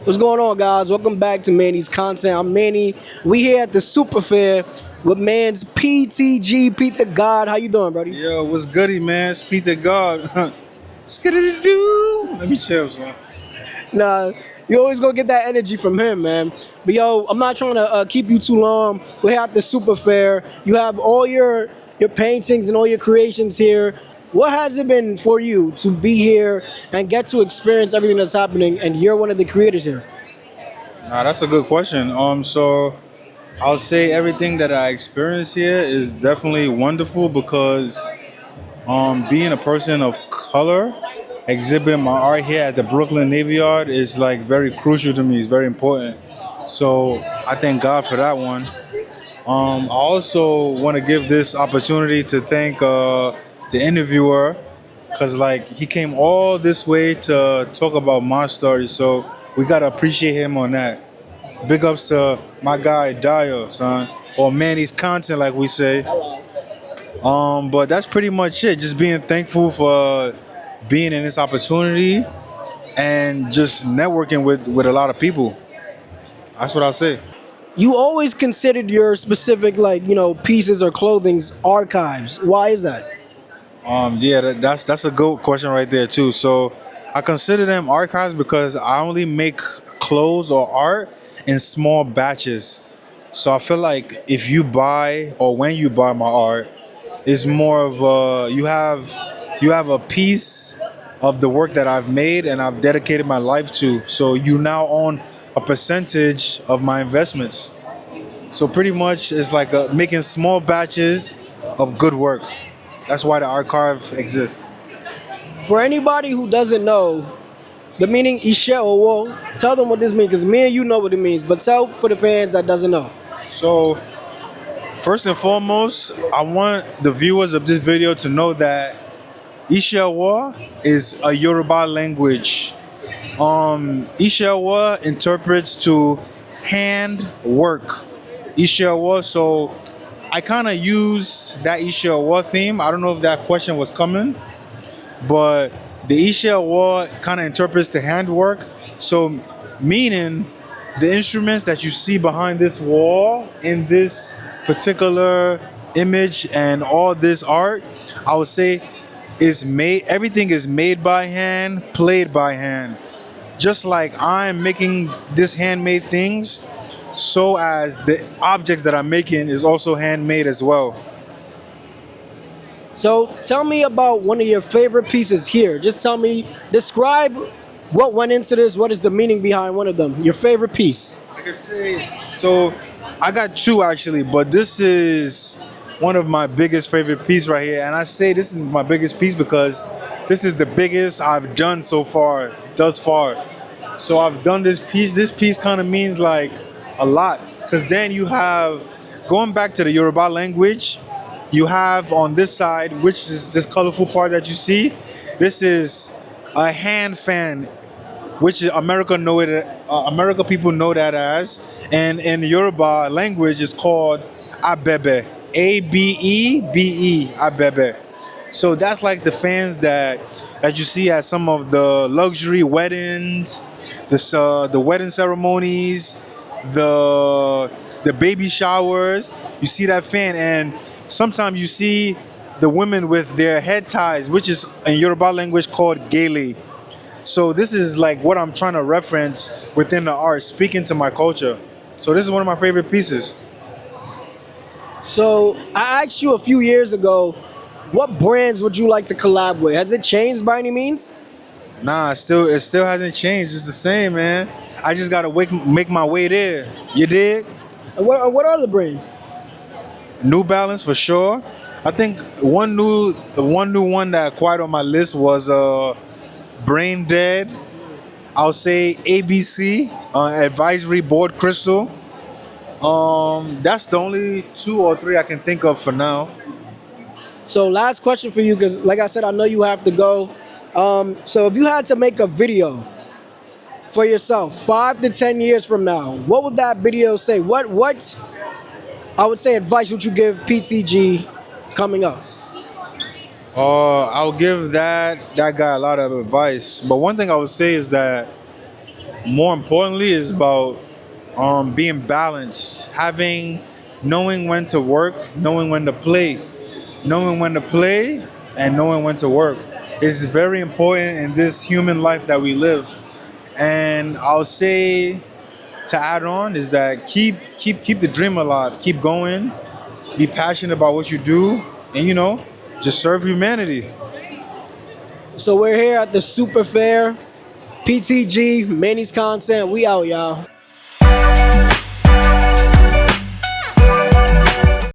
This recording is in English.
What's going on, guys? Welcome back to Manny's Content. I'm Manny. We here at the Super Fair with man's P.T.G. Pete the God. How you doing, buddy? Yo, what's goody, man? Speak to God. Skidoo. Let me chill, son. Nah, you always gonna get that energy from him, man. But yo, I'm not trying to keep you too long. We're here at the Super Fair. You have all your paintings and all your creations here. What has it been for you to be here and get to experience everything that's happening? And you're one of the creators here. Nah, that's a good question. So I'll say everything that I experience here is definitely wonderful because being a person of color, exhibiting my art here at the Brooklyn Navy Yard is like very crucial to me. It's very important. So I thank God for that one. I also want to give this opportunity to thank the interviewer because like he came all this way to talk about my story. So we gotta appreciate him on that. Big ups to my guy Dio, son, or Manny's content, like we say. But that's pretty much it. Just being thankful for being in this opportunity and just networking with a lot of people. That's what I'll say. You always considered your specific, like, pieces or clothing's archives. Why is that? Yeah, that's a good question right there too. So I consider them archives because I only make clothes or art in small batches. So I feel like if you buy or when you buy my art, it's more of you have a piece of the work that I've made and I've dedicated my life to. So you now own a percentage of my investments. So pretty much it's like making small batches of good work. That's why the archive exists. For anybody who doesn't know, the meaning Ishe Owo, tell them what this means, because me and you know what it means, but tell for the fans that doesn't know. So first and foremost, I want the viewers of this video to know that Ishewa is a Yoruba language. Ishewa interprets to hand work. Ishewa, so I kind of use that Ishewa theme. I don't know if that question was coming, but the Ishewa kind of interprets to handwork. So meaning the instruments that you see behind this wall in this particular image and all this art, I would say is made, everything is made by hand, played by hand. Just like I'm making this handmade things, so as the objects that I'm making is also handmade as well. So tell me about one of your favorite pieces here. Just tell me, describe what went into this, what is the meaning behind one of them, your favorite piece. I can say so. I got two actually, but this is one of my biggest favorite piece right here, and I say this is my biggest piece because this is the biggest I've done so far, thus far. So I've done this piece. This piece kind of means like a lot because then you have going back to the Yoruba language. You have on this side, which is this colorful part that you see. This is a hand fan, which America people know that as, and in the Yoruba language is called abebe, abebe, so that's like the fans that you see at some of the luxury weddings, the wedding ceremonies, the baby showers. You see that fan, and sometimes you see the women with their head ties, which is in Yoruba language called gele. So this is like what I'm trying to reference within the art, speaking to my culture. So this is one of my favorite pieces. So I asked you a few years ago, what brands would you like to collab with? Has it changed by any means? Nah, it still hasn't changed. It's the same, man. I just gotta make my way there. You dig? And what are the brands? New Balance for sure. I think one new one that quite on my list was Brain Dead. I'll say ABC, Advisory Board Crystal. That's the only two or three I can think of for now. So last question for you, because like I said, I know you have to go. So if you had to make a video for yourself 5 to 10 years from now, what would that video say? What I would say advice would you give P.T.G coming up? I'll give that guy a lot of advice. But one thing I would say is that more importantly, is about being balanced, knowing when to work, knowing when to play, and knowing when to work. Is very important in this human life that we live. And I'll say to add on is that keep the dream alive, keep going, be passionate about what you do, and just serve humanity. So we're here at the Super Fair. PTG, Manny's content. We out, y'all.